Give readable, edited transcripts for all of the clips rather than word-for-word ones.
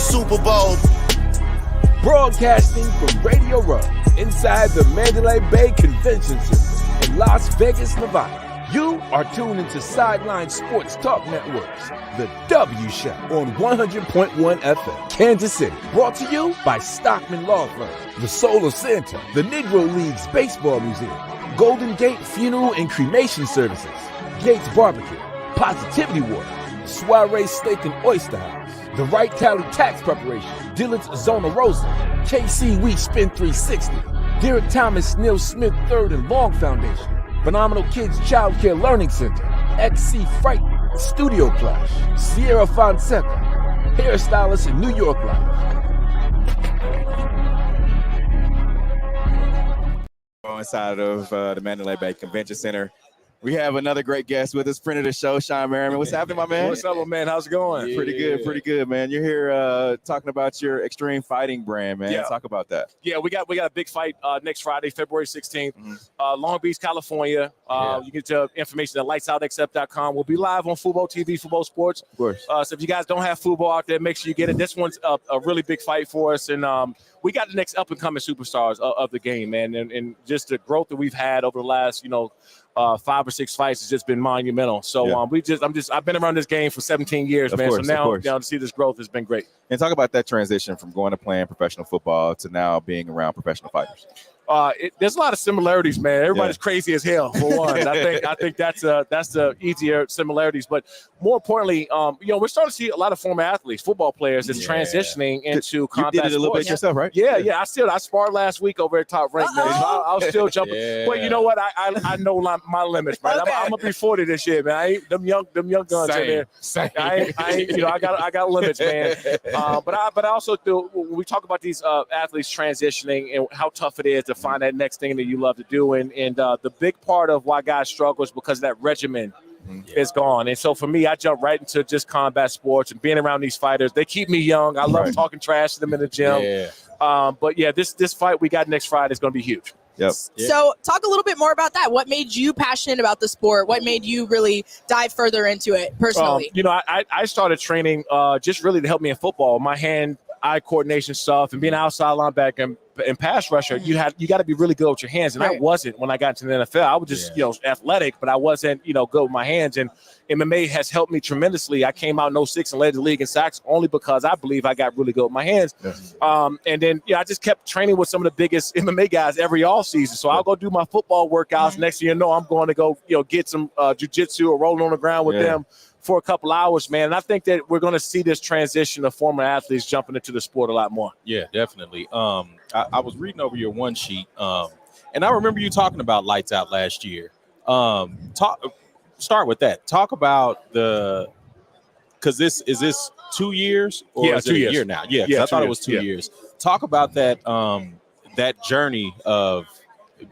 Super Bowl. Broadcasting from Radio Row inside the Mandalay Bay Convention Center in Las Vegas, Nevada. You are tuned into Sideline Sports Talk Network's The W Show on 100.1 FM, Kansas City. Brought to you by Stockman Law Firm, the Soul of Santa, the Negro Leagues Baseball Museum, Golden Gate Funeral and Cremation Services, Gates Barbecue, Positivity Water, Soiree Steak and Oyster House, the Wright Tally Tax Preparation, Dillard's Zona Rosa, KC Wheat Spin 360, Derek Thomas Neil Smith III and Long Foundation, Phenomenal Kids Child Care Learning Center, XC Fright, Studio Plush, Sierra Fonseca, Hairstylist in New York Life. Inside of the Mandalay Bay Convention Center, we have another great guest with us, friend of the show, Shawne Merriman. What's happening, my man? What's up, man? How's it going? Yeah. Pretty good, man. You're here talking about your Extreme Fighting brand, man. Yeah. Talk about that. Yeah, we got a big fight next Friday, February 16th, Long Beach, California. You get your information at lightsoutxf.com. We'll be live on Fubo TV, Fubo Sports. Of course. So if you guys don't have Fubo out there, make sure you get it. This one's a really big fight for us, and we got the next up-and-coming superstars of the game, man, and just the growth that we've had over the last, 5 or 6 fights has just been monumental. So I've been around this game for 17 years, man. Course, so now to see this growth has been great. And talk about that transition from going to playing professional football to now being around professional fighters. There's a lot of similarities, man. Everybody's crazy as hell, for one. I think that's the easier similarities. But more importantly, we're starting to see a lot of former athletes, football players, that's transitioning into combat sports. You did it a little bit yourself, right? Yeah. I sparred last week over at Top Rank, man. So I'll still jumping. But you know what? I know my limits, man. I'm gonna be 40 this year, man. I ain't them young guns in there. Same. I ain't, I got limits, man. But I also do, when we talk about these athletes transitioning and how tough it is to find that next thing that you love to do, and the big part of why guys struggle is because that regimen is gone. And so for me, I jump right into just combat sports and being around these fighters. They keep me young. I love talking trash to them in the gym. But this fight we got next Friday is going to be huge. Yep. So talk a little bit more about that. What made you passionate about the sport? What made you really dive further into it personally? I started training just really to help me in football. My hand-eye coordination stuff and being an outside linebacker and pass rusher, you got to be really good with your hands. And I wasn't when I got into the NFL. I was just, athletic, but I wasn't, good with my hands. And MMA has helped me tremendously. I came out in 06 and led the league in sacks only because I believe I got really good with my hands. Yes. And then, I just kept training with some of the biggest MMA guys every offseason. So I'll go do my football workouts. Next thing you know, I'm going to go, get some jiu-jitsu or rolling on the ground with them for a couple hours, man. And I think that we're going to see this transition of former athletes jumping into the sport a lot more. Yeah, definitely. I was reading over your one sheet, and I remember you talking about Lights Out last year. Start with that. Talk about because this 2 years or is 2 it years. a year now? Yeah, I thought it was 2 years. Talk about that that journey of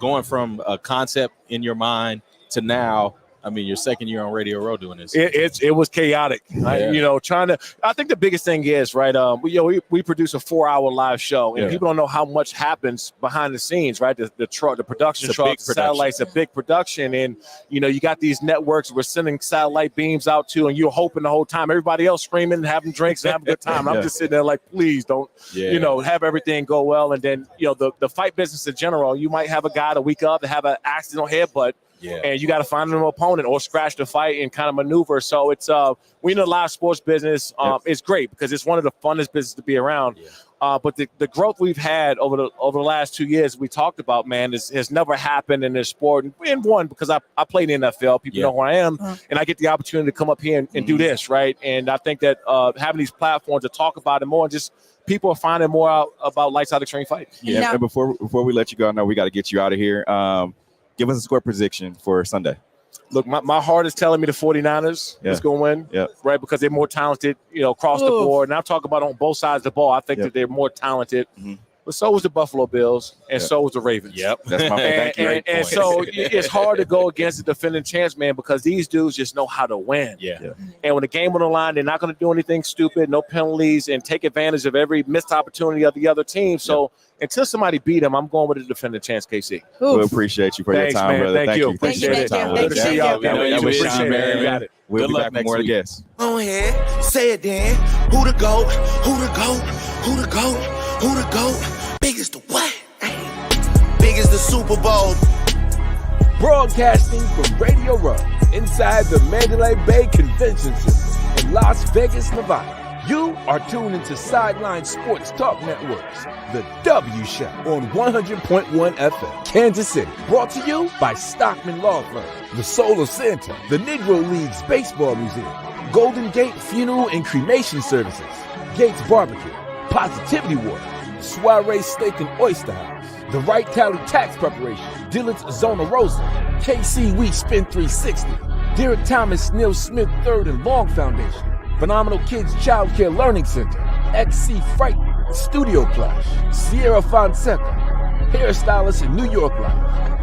going from a concept in your mind to now. I mean, your second year on Radio Row doing this. It was chaotic. I think the biggest thing is, right, we produce a 4-hour live show, and people don't know how much happens behind the scenes, right? The production trucks, the satellites, a big production. And, you got these networks we're sending satellite beams out to, and you're hoping the whole time, everybody else screaming and having drinks and having a good time. I'm just sitting there like, please don't, have everything go well. And then, the fight business in general, you might have a guy the week of to have an accidental headbutt. And you got to find an opponent or scratch the fight and kind of maneuver. So it's we in the live sports business. It's great because it's one of the funnest businesses to be around. But the growth we've had over the last 2 years we talked about, man, has never happened in this sport. And one, because I played in the NFL, people know who I am, and I get the opportunity to come up here and do this, right? And I think that having these platforms to talk about it more, and just people are finding more out about Lights Out Extreme Fight. And before we let you go, I know we got to get you out of here. Give us a score prediction for Sunday. Look, my heart is telling me the 49ers is going to win, right? Because they're more talented, across the board. And I'm talking about on both sides of the ball. I think that they're more talented. but so was the Buffalo Bills, and so was the Ravens. Yep. That's my and so it's hard to go against the defending champs, man, because these dudes just know how to win. Yeah. And when the game on the line, they're not going to do anything stupid, no penalties, and take advantage of every missed opportunity of the other team. So until somebody beat them, I'm going with the defending champs, KC. We appreciate you for your time, man. brother. Thank you. Appreciate Thank you. your time. Thank with you. us. See y'all. Appreciate it. We'll Good be luck back with next more of the week. guests. Go ahead, say it then. Who the GOAT? Who the GOAT? Who the GOAT? Who the GOAT? Big as the what? Big as the Super Bowl. Broadcasting from Radio Row inside the Mandalay Bay Convention Center in Las Vegas, Nevada. You are tuned into Sideline Sports Talk Networks, the W Show on 100.1 FM, Kansas City. Brought to you by Stockman Law Firm, the Soul of Santa, the Negro Leagues Baseball Museum, Golden Gate Funeral and Cremation Services, Gates Barbecue, Positivity Water, Soiree Steak and Oyster House, The Right Tally Tax Preparation, Dillard's Zona Rosa, KC We Spin 360, Derek Thomas Neil Smith III and Long Foundation, Phenomenal Kids Child Care Learning Center, XC Fright, Studio Plush, Sierra Fonseca, Hairstylist in New York Life,